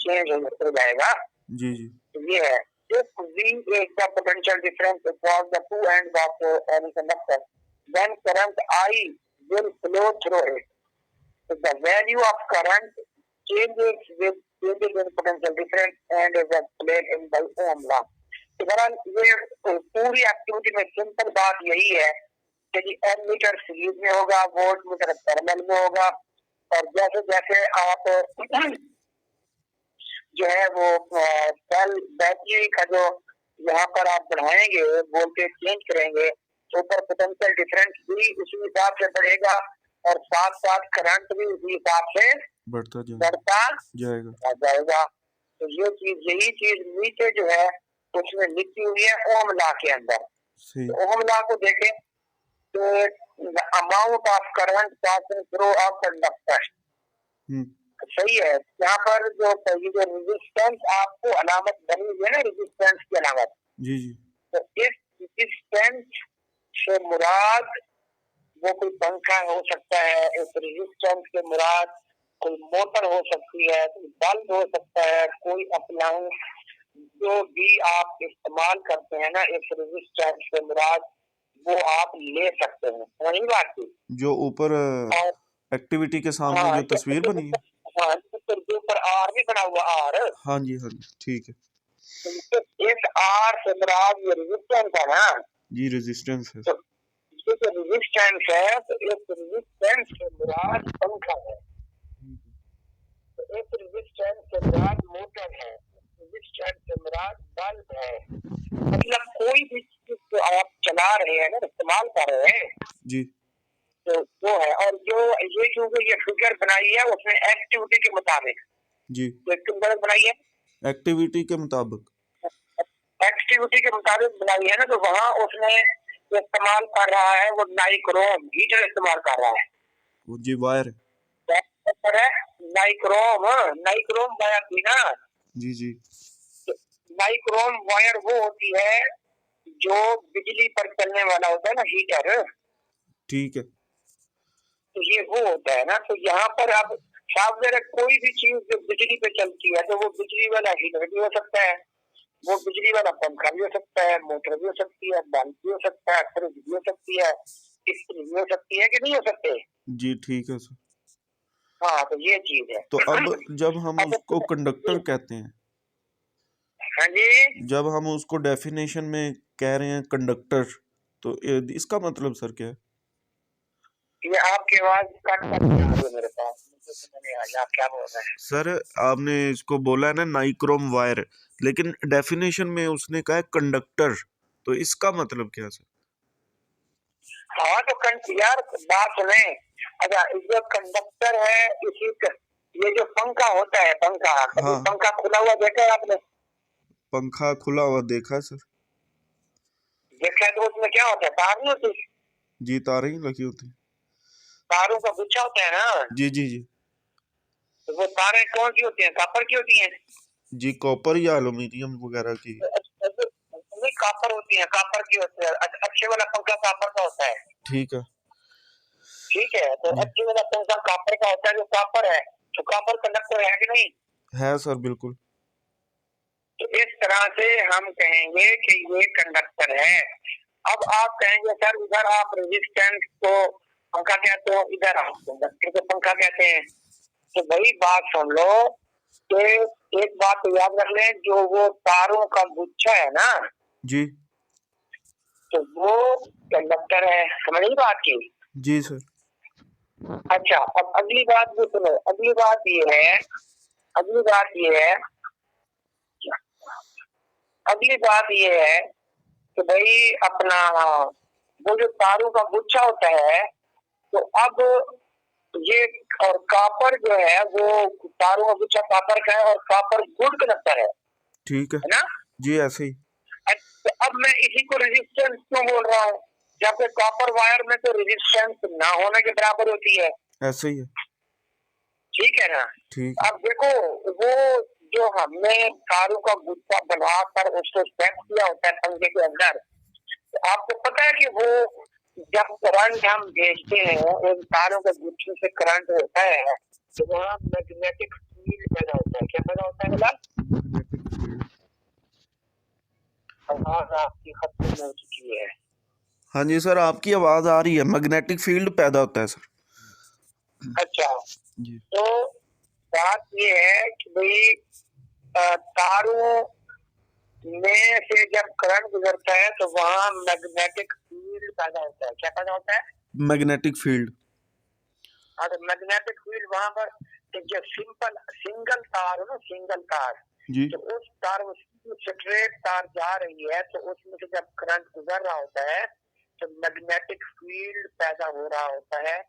चेंज हो जाएगा। जी जी। तो ये है if V is the potential difference across the two ends of any conductor, then current I will flow through it। So the value of current changes with changes in potential difference and is explained in by Ohm law। तो बहरहाल ये पूरी activity में simple बात यही है कि ammeter series में होगा, वोल्टमीटर पैरेलल में होगा, और जैसे जैसे आप जो है वो सेल बैटरी का जो यहाँ पर आप बढ़ाएंगे, वोल्टेज चेंज करेंगे तो ऊपर पोटेंशियल डिफरेंस भी उसी हिसाब से बढ़ेगा और साथ साथ करंट भी उसी हिसाब से बढ़ता जाएगा। तो ये चीज, यही चीज नीचे जो है उसमें लिखी हुई है ओम लॉ के अंदर। तो ओम लॉ को देखें तो the amount of current passing through a conductor. सही है। यहाँ पर जो ये जो रेजिस्टेंस आपको अलामत बनी हुई है ना, रेजिस्टेंस की अलामत, जी जी। तो इस रेजिस्टेंस से मुराद वो कोई पंखा हो सकता है, इस रेजिस्टेंस से मुराद कोई मोटर हो सकती है, कोई बल्ब हो सकता है, कोई अप्लायंस जो भी आप इस्तेमाल करते हैं ना, इस रेजिस्टेंस से मुराद वो आप ले सकते हैं। वही बात थी जो ऊपर एक्टिविटी के सामने जो तस्वीर बनी है, हाँ, जो ऊपर आर भी बना हुआ आर, हाँ जी हाँ जी, ठीक है। तो इस आर से मुराद ये रेजिस्टेंस है ना जी, रेजिस्टेंस है। तो ये जो रेजिस्टेंस है, तो इस रेजिस्टेंस से मुराद पंखा है, तो इस रेजिस्टेंस से मुराद मोटर है, रेजिस्टेंस से मुराद बल्ब है। मतलब कोई भी चीज जो आप चला रहे हैं ना, इस्तेमाल कर रहे हैं जी, तो वो है। और जो ये जो ये फिगर बनाई है उसमें एक्टिविटी के मुताबिक, जी, तो किस तरह बनाई है? एक्टिविटी के मुताबिक। एक्टिविटी के मुताबिक बनाई है ना, तो वहाँ उसने इस्तेमाल कर रहा है वो नाइक्रोम हीटर इस्तेमाल कर रहा है। वो जी वायर है नाइक्रोम, नाइक्रोम वायर थी ना। जी जी। नाइक्रोम वायर वो होती है जो बिजली पर चलने वाला होता है ना, हीटर। ठीक है। तो ये वो होता है ना, तो यहाँ पर अब साफ जरा कोई भी चीज जो बिजली पे चलती है तो वो बिजली वाला हीटर भी हो सकता है, वो बिजली वाला पंखा भी हो सकता है, मोटर भी हो सकती है, बल्ब भी हो सकता है, फ्रिज भी हो सकती है, इस्त्री भी हो सकती है कि नहीं हो सकते? जी ठीक है सर। हाँ, तो ये चीज है। तो अब जब हम अब उसको कंडक्टर कहते हैं, हाँ जी, जब हम उसको डेफिनेशन में कह रहे हैं कंडक्टर, तो इसका मतलब सर क्या है? ये आपकी आवाज कट कट के आ रही है मेरे पास, मुझे समझ नहीं आ रहा आप क्या बोल रहे हैं। सर आपने इसको बोला है ना नाइक्रोम वायर, लेकिन डेफिनेशन में उसने कहा है कंडक्टर, तो इसका मतलब क्या है सर? हाँ, तो यार बात सुने। अच्छा, जो कंडक्टर है ये जो पंखा होता है, पंखा कभी हाँ, पंखा खुला हुआ देखा है आपने? पंखा खुला हुआ देखा है सर। देखा है, तो उसमें क्या होता है, तार नहीं होती? जी, तारें ही लगी होती हैं। तारों का गुच्छा होता है ना, जी जी जी। तो वो तारें कौन सी होती हैं, कॉपर की होती हैं? जी, कॉपर या एल्यूमिनियम वगैरह की। नहीं, कॉपर होती है, कॉपर की होती है। अच्छे वाला पंखा कॉपर का होता है। ठीक है। ठीक है, तो जी, अच्छे वाला पंखा कॉपर का होता है, जो कॉपर है, तो कॉपर कंडक्टर है कि नहीं? है सर बिल्कुल। तो इस तरह से हम कहेंगे कि ये कंडक्टर है। अब आप कहेंगे सर उधर आप रेजिस्टेंस को पंखा कहते हो, इधर आप कंडक्टर को पंखा कहते हैं। तो वही बात सुन लो कि एक बात तो याद रख लें, जो वो तारों का गुच्छा है ना, जी तो वो कंडक्टर है। समझ बात की? जी सर। अच्छा, अब अगली बात भी सुनो। अगली बात ये है अगली बात ये है कि भाई अपना वो जो तारों का गुच्छा होता है, तो अब ये और कॉपर जो है वो तारों का गुच्छा कॉपर का है और कॉपर गुड कंडक्टर ठीक है। है ना? जी ऐसे ही। तो अब मैं इसी को रेजिस्टेंस क्यों बोल रहा हूँ, जबकि कॉपर वायर में तो रेजिस्टेंस ना होने के बराबर होती है। ऐसे ही है। ठीक है ना? ठीक है। अब देखो, वो जो हमने तारों का गुच्छा बनाकर उसको सेट किया होता है पंखे के अंदर, तो आपको पता है कि वो जब करंट हम भेजते हैं, इन तारों के गुच्छे से करंट होता है, तो वहाँ मैग्नेटिक फील्ड पैदा होता है। क्या पैदा होता है मतलब? आवाज आपकी खत्म हो चुकी है। हाँ जी सर, आपकी आवाज आ रही है। मैग्नेटिक फील्ड पैदा होता है सर। अच्छा, जी तो बात ये है कि भाई तारों में से जब करंट गुजरता है तो वहाँ मैग्नेटिक फील्ड पैदा होता है। क्या पैदा होता है? Magnetic field. हाँ, तो मैग्नेटिक फील्ड वहाँ पर एक जो सिंगल तार है ना, सिंगल तार, जी तो उस तार स्ट्रेट तार जा रही है, तो उसमें से जब करंट गुजर रहा होता है तो मैग्नेटिक फील्ड पैदा हो रहा होता है,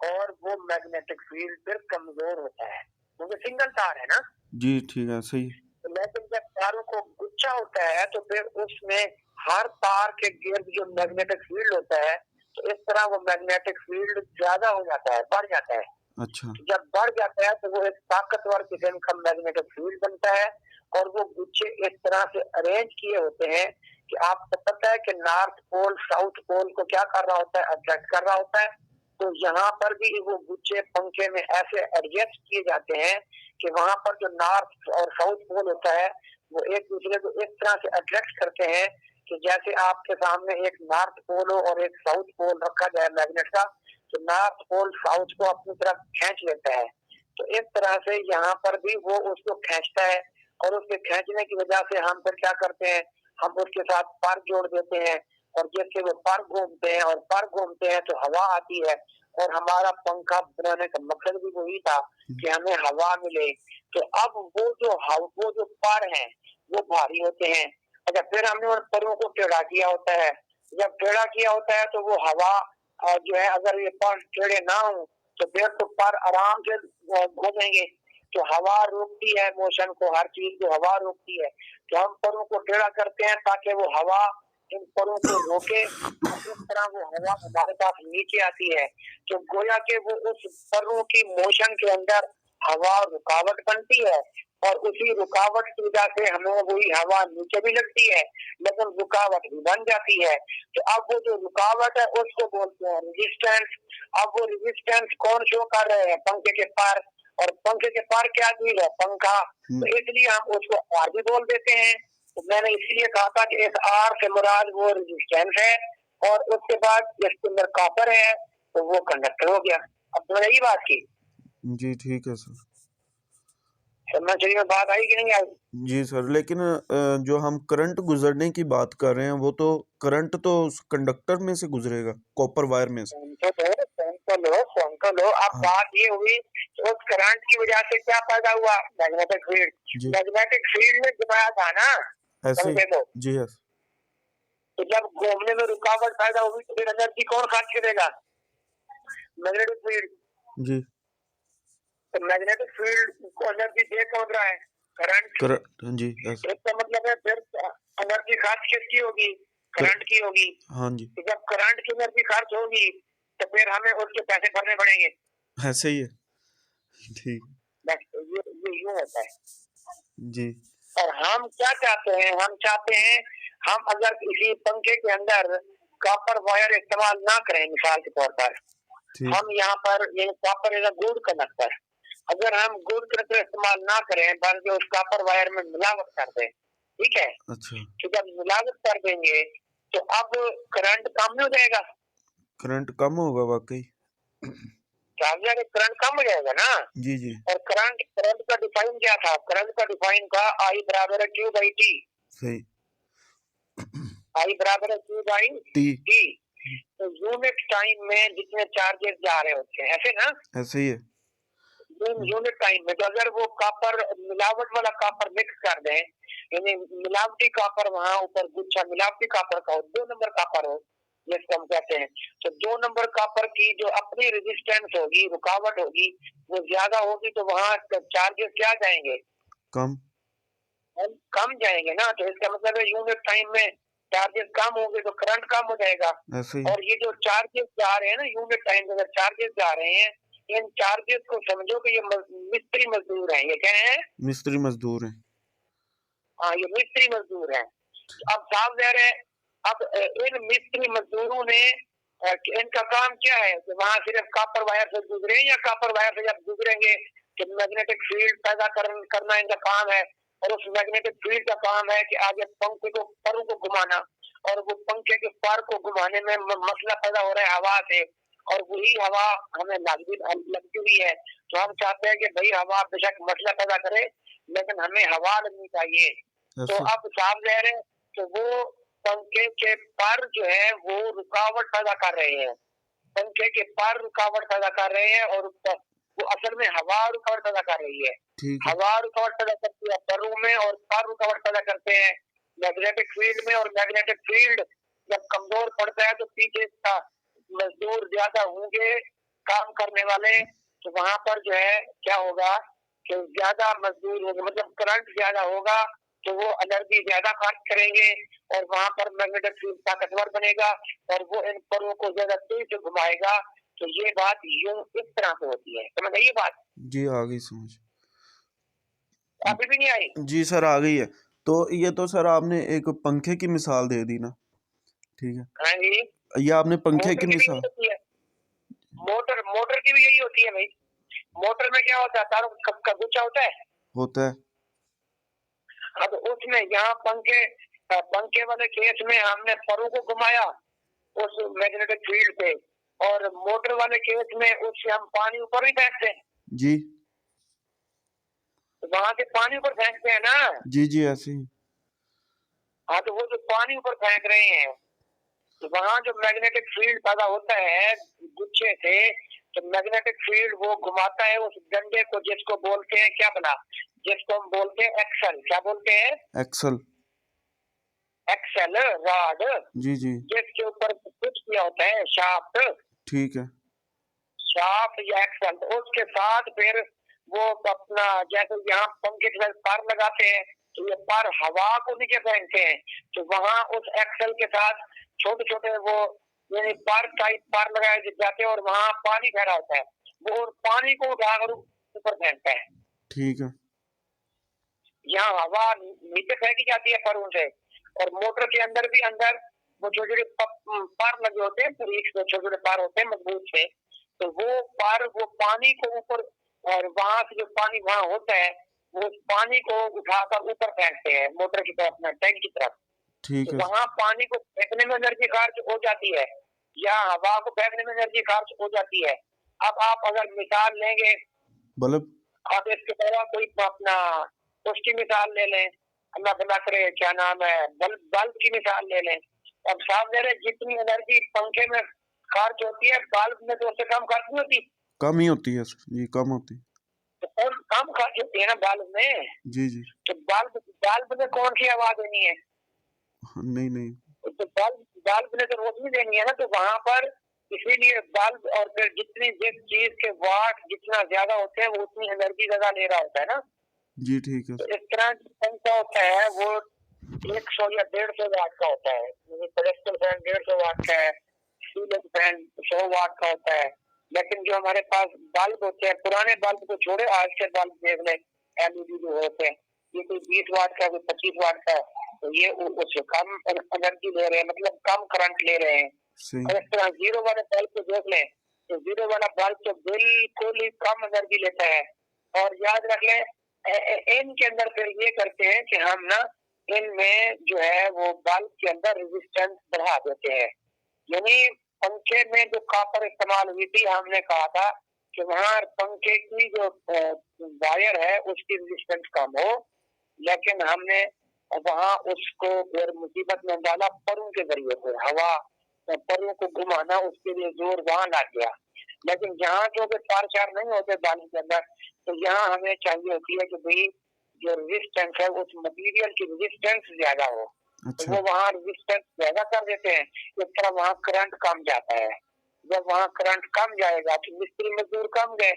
और वो मैग्नेटिक फील्ड फिर कमजोर होता है क्योंकि सिंगल तार है ना। जी ठीक है, सही। तो लेकिन जब तारों को गुच्छा होता है तो फिर उसमें हर तार के गिर्द जो मैग्नेटिक फील्ड होता है तो इस तरह वो मैग्नेटिक फील्ड ज्यादा हो जाता है, बढ़ जाता है। अच्छा। जब बढ़ जाता है तो वो एक ताकतवर किस्म का मैग्नेटिक फील्ड बनता है और वो गुच्छे इस तरह से अरेंज किए होते हैं कि आपको पता है कि नॉर्थ पोल साउथ पोल को क्या कर रहा होता है, अट्रैक्ट कर रहा होता है। तो यहाँ पर भी वो गुच्छे पंखे में ऐसे एडजस्ट किए जाते हैं कि वहां पर जो नॉर्थ और साउथ पोल होता है वो एक दूसरे को इस तरह से अट्रैक्ट करते हैं कि जैसे आपके सामने एक नॉर्थ पोल हो और एक साउथ पोल रखा जाए मैग्नेट का, तो नॉर्थ पोल साउथ को अपनी तरफ खींच लेता है। तो इस तरह से यहाँ पर भी वो उसको खींचता है और उसके खींचने की वजह से हम फिर क्या करते हैं, हम उसके साथ पर जोड़ देते हैं और जैसे वो पर घूमते हैं और पर घूमते हैं तो हवा आती है। और हमारा पंखा बनाने का मकसद भी वही था कि हमें हवा मिले। तो अब वो जो पर हैं वो भारी होते हैं। अच्छा, फिर हमने उन परों को टेढ़ा किया होता है। जब टेढ़ा किया होता है तो वो हवा जो है, अगर ये पर टेढ़े ना हो तो फिर तो पर आराम से घूमेंगे। तो हवा रोकती है मोशन को, हर चीज को हवा रोकती है। तो हम परों को टेढ़ा करते हैं ताकि वो हवा इन परों को रोके और इस तरह वो हवा हमारे पास नीचे आती है। तो गोया के वो उस परों की मोशन के अंदर हवा रुकावट बनती है और उसी रुकावट की वजह से हमें वही हवा नीचे भी लगती है, लेकिन रुकावट भी बन जाती है। तो अब वो जो रुकावट है उसको बोलते हैं रेजिस्टेंस। अब वो रेजिस्टेंस कौन शो कर रहे हैं, पंखे के पार। और पंखे के पार क्या चीज है, पंखा। तो इसलिए हम उसको आर भी बोल देते हैं। तो मैंने इसीलिए कहा था कि इस आर से मुराद वो रेजिस्टेंस है और उसके बाद जिसके अंदर कॉपर है तो वो कंडक्टर हो गया। अब तो मैंने यही बात की। जी ठीक है सर। समझ में बात आई कि नहीं आई? जी सर, लेकिन जो हम करंट गुजरने की बात कर रहे हैं वो तो करंट तो उस कंडक्टर में से गुजरेगा, कॉपर वायर में से। सुन तो लो। अब हाँ बात ये हुई कि उस करंट की वजह से क्या पैदा हुआ, मैग्नेटिक फील्ड। जी, मैग्नेटिक फील्ड ने घुमाया था ना ऐसे ही। पंखे को। जी है। तो जब घूमने में रुकावट पैदा हुई तो फिर एनर्जी कौन खर्च करेगा, मैग्नेटिक फील्ड। जी। तो मैग्नेटिक फील्ड को एनर्जी दे कौन रहा है, करंट। करंट, जी ऐसे। इसका मतलब है फिर एनर्जी खर्च किसकी होगी, कर, करंट की होगी। हाँ जी, तो जब करंट की एनर्जी खर्च होगी तो फिर हमें उसके पैसे भरने पड़ेंगे। ऐसे ही है। ठीक। बस ये यूं होता है। जी और हम क्या चाहते हैं, हम चाहते हैं हम अगर इसी पंखे के अंदर कॉपर वायर इस्तेमाल ना करें, मिसाल के तौर पर ठीक। हम यहाँ पर ये copper is a good conductor, अगर हम गुड कंडक्टर इस्तेमाल ना करें बल्कि उस कॉपर वायर में मिलावट कर दें, ठीक है। अच्छा। तो जब मिलावट कर देंगे तो अब करंट कम नहीं हो जाएगा, करंट कम होगा वाकई। चार्जर करंट कम हो जाएगा ना। जी जी। और करंट करंट का डिफाइन क्या था, करंट का डिफाइन था आई बराबर है क्यू बाई टी। सही। आई बराबर है क्यू बाई टी। टी। तो यूनिट टाइम में जितने चार्जेस जा रहे होते हैं, ऐसे ना, ऐसे ही है। यूनिट टाइम में। तो अगर वो कॉपर मिलावट वाला कॉपर मिक्स कर दें, यानी मिलावटी कॉपर वहां ऊपर गुच्छा मिलावटी कॉपर का हो, 2 नंबर कॉपर हो जिसको हम कहते हैं, तो 2 नंबर कॉपर की जो अपनी रेजिस्टेंस होगी, रुकावट होगी, वो ज्यादा होगी तो वहां चार्जेस क्या जाएंगे, कम। कम जाएंगे ना। तो इसका मतलब है यूनिट टाइम में चार्जेस कम होंगे तो करंट कम हो जाएगा। ऐसे ही। और ये जो चार्जेस जा रहे हैं ना यूनिट टाइम में, चार्जेस जा रहे हैं, इन चार्जेस को समझो कि ये मिस्त्री मजदूर हैं। ये क्या है, मिस्त्री मजदूर हैं। हाँ ये मिस्त्री मजदूर हैं। अब साफ ज़ाहिर है, अब इन मिस्त्री मजदूरों ने इनका काम क्या है कि वहां सिर्फ कॉपर वायर से गुजरे, या कॉपर वायर से जब गुजरेंगे तो मैग्नेटिक फील्ड पैदा करना इनका काम है। और उस मैग्नेटिक फील्ड का काम है कि आगे पंखे को परों को घुमाना, और वो पंखे के पर को घुमाने में मसला पैदा हो रहा है हवा से, और वही हवा हमें लगती हुई है। तो हम चाहते हैं कि भाई हवा बेशक मसला पैदा करे लेकिन हमें हवा लगनी चाहिए। तो ऐसे। अब साफ ज़ाहिर है, तो वो पंखे के पर जो है वो रुकावट पैदा कर रहे हैं, पंखे के पर रुकावट पैदा कर रहे हैं, और वो असल में हवा रुकावट पैदा कर रही है। ठीक है। हवा रुकावट पैदा करती है परों में, और पर रुकावट पैदा करते हैं मैग्नेटिक फील्ड में। और मैग्नेटिक फील्ड जब कमजोर पड़ता है तो पीछे का मजदूर ज्यादा होंगे काम करने वाले, तो वहां पर जो है क्या होगा कि ज्यादा मजदूर होंगे, मतलब करंट ज्यादा होगा तो वो एनर्जी ज्यादा खर्च करेंगे और वहां पर मैग्नेटिक फील्ड ताकतवर बनेगा और वो इन परों को ज्यादा तेज से घुमाएगा। तो ये बात यूं इस तरह से होती है, समझ आई ये बात? जी आ गई समझ। अभी भी नहीं आई? जी सर आ गई है। तो ये तो सर आपने एक पंखे की मिसाल दे दी ना, ठीक है। हाँ जी। ये आपने पंखे मोटर की की भी यही मिसाल। होती है, मोटर मोटर की भी यही होती है भाई। मोटर में क्या होता है, तारों का गुच्छा होता है। होता है। अब उसमें यहाँ पंखे वाले केस में हमने परों को घुमाया उस मैग्नेटिक फील्ड से, और मोटर वाले केस में उससे हम पानी ऊपर ही फेंकते हैं। जी तो वहां से पानी ऊपर फेंकते हैं ना। जी जी ऐसे ही। हाँ, तो वो जो पानी ऊपर फेंक रहे हैं, तो वहां जो मैग्नेटिक फील्ड पैदा होता है गुच्छे से, तो मैग्नेटिक फील्ड वो घुमाता है उस डंडे को, जिसको बोलते हैं क्या बना, जिसको हम बोलते हैं एक्सल। क्या बोलते हैं? एक्सल। एक्सल रॉड, जी जी जिसके ऊपर कुछ किया होता है शाफ्ट। ठीक है। शाफ्ट या एक्सल, तो उसके साथ फिर वो अपना, जैसे यहाँ पंखे के साथ पार लगाते हैं, तो ये पार हवा को नीचे फेंकते हैं। तो वहां उस एक्सल के साथ छोटे छोटे वो यानी पार टाइप पार लगाए जाते हैं और वहां पानी भरा होता है, वो उस पानी को उठाकर ऊपर फेंकता है। ठीक है। यहाँ हवा नीचे फेंकी जाती है परों से, और मोटर के अंदर भी अंदर वो छोटे छोटे पार लगे होते हैं, छोटे छोटे पार होते हैं मजबूत से। तो वो पार वो पानी को ऊपर, और वहां से जो पानी वहां होता है वो उस पानी को उठाकर ऊपर फेंकते हैं मोटर की तरफ में, टैंक की तरफ। ठीक तो है। वहां पानी को फेंकने में एनर्जी खर्च हो जाती है, या हवा को फेंकने में एनर्जी खर्च हो जाती है। अब आप अगर मिसाल लेंगे, बल्ब। आप इसके अलावा कोई अपना उसकी मिसाल ले लें, अल्लाह भला करे, क्या नाम है, बल्ब बल्ब की मिसाल ले लें। अब साफ दे रहे, जितनी एनर्जी पंखे में खर्च होती है बल्ब में तो उससे कम खर्च नहीं होती। कम ही होती है जी, कम होती। तो कम खर्च होती है ना बल्ब में। जी जी। तो बल्ब बल्ब में कौन सी हवा देनी है? नहीं नहीं। तो बल्ब बल्ब ने तो रोशनी देनी है ना, तो वहां पर इसीलिए बल्ब, और फिर जितनी जिस चीज के वाट जितना ज्यादा होते हैं वो उतनी एनर्जी ज्यादा ले रहा होता है ना। जी ठीक है। तो इस तरह की पंखा होता है वो 100 या 150 वाट का होता है। पेडेस्टल फैन 150 वाट का है, सीलिंग फैन 100 वाट का होता है। लेकिन जो हमारे पास बल्ब होते हैं, पुराने बल्ब को छोड़े आज के बल्ब देख लें, एलईडी जो होते हैं, ये कोई 20 वाट का, कोई 25 वाट का, तो ये उससे कम एनर्जी ले रहे हैं, मतलब कम करंट ले रहे हैं। सही। और इस तरह जीरो वाले बल्ब को देख लें, तो जीरो वाला बल्ब तो बिल्कुल ही कम एनर्जी लेता है। और याद रख लें, इनके अंदर फिर ये करते हैं कि हम ना इनमें जो है वो बल्ब के अंदर रेजिस्टेंस बढ़ा देते हैं। यानी पंखे में जो कॉपर इस्तेमाल हुई थी, हमने कहा था कि वहाँ पंखे की जो वायर है उसकी रेजिस्टेंस कम हो, लेकिन हमने वहाँ उसको फिर मुसीबत में डाला परों के जरिए से, हवा परों को घुमाना, उसके लिए जोर वहां लग गया। लेकिन जहाँ जो तार चार नहीं होते बालों के अंदर, तो यहाँ हमें चाहिए होती है कि भाई जो रेजिस्टेंस है उस मटेरियल की रेजिस्टेंस ज्यादा हो, तो अच्छा। वो वहाँ रेजिस्टेंस ज्यादा कर देते हैं, इस तरह वहाँ करंट कम जाता है। जब वहाँ करंट कम जाएगा तो मिस्त्री मजदूर कम गए,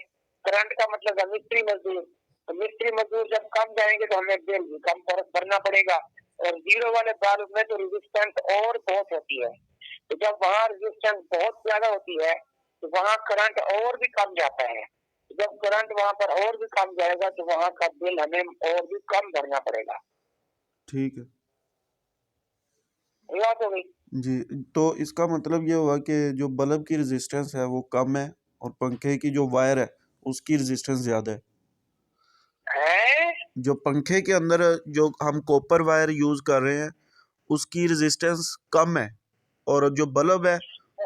करंट का मतलब है मिस्त्री मजदूर, तो मिस्त्री मजदूर जब कम जाएंगे तो हमें बिल भी कम भरना पड़ेगा। और जीरो वाले बल्ब में तो रेजिस्टेंस और बहुत होती है, तो जब वहाँ रेजिस्टेंस बहुत ज्यादा होती है तो वहाँ करंट और भी कम जाता है। जब करंट वहाँ पर और भी कम जाएगा तो वहाँ का बिल हमें और भी कम भरना पड़ेगा। ठीक है। ये बात हो गई। जी। तो इसका मतलब ये हुआ कि जो बल्ब की रेजिस्टेंस है वो कम है और पंखे की जो वायर है उसकी रेजिस्टेंस ज्यादा है। है? जो पंखे के अंदर जो हम कॉपर वायर यूज कर रहे हैं उसकी रेजिस्टेंस कम है, और जो बल्ब है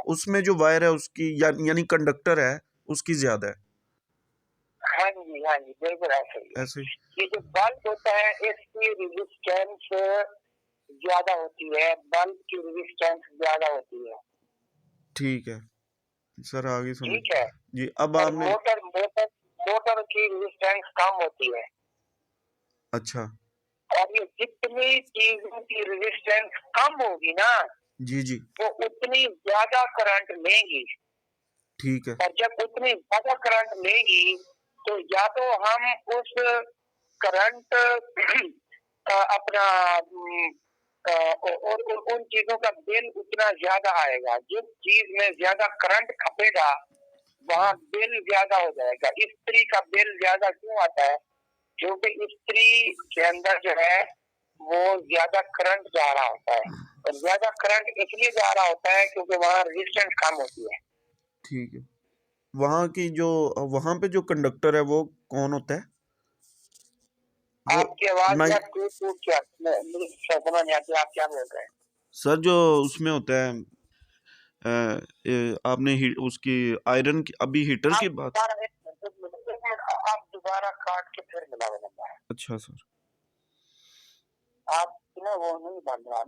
उसमें जो वायर है उसकी यानी कंडक्टर है उसकी ज्यादा है। हाँ जी बिल्कुल ऐसे ही है। ऐसे ही। ये जो बल्ब होता है इसकी रेजिस्टेंस ज्यादा होती है, बल्ब की रेजिस्टेंस ज्यादा होती है। ठीक है सर, आगे समझ। ठीक है। जी अब और आपने। मोटर की रेजिस्टेंस कम होती है। अच्छा। और ये जितनी चीजों की रेजिस्टेंस कम होगी ना, जी जी। वो उतनी ज्यादा करंट लेंगी। ठीक है। और जब उतनी ज्यादा करंट लेगी तो या तो हम उस करंट अपना और उन चीजों का बिल उतना ज्यादा आएगा। जिस चीज में ज्यादा करंट खपेगा वहाँ बिल ज्यादा हो जाएगा। इस्त्री का बिल ज्यादा क्यों आता है? क्योंकि इस्त्री के अंदर जो है वो ज्यादा करंट जा रहा होता है, और ज्यादा करंट इसलिए जा रहा होता है क्योंकि वहाँ रेजिस्टेंस कम होती है। ठीक है। वहाँ पे जो कंडक्टर है वो कौन होता है? वो आपकी आवाज नाइ यार टूट टूट के मुझे समझ नहीं आती, आप क्या बोल रहे हैं? सर जो उसमें होता है आपने उसकी आयरन की अभी हीटर आप की बात। दोबारा एक मिनट, आप दोबारा काट के फिर मिलाओ नंबर। अच्छा सर। आप ना वो नहीं बन रहा ना।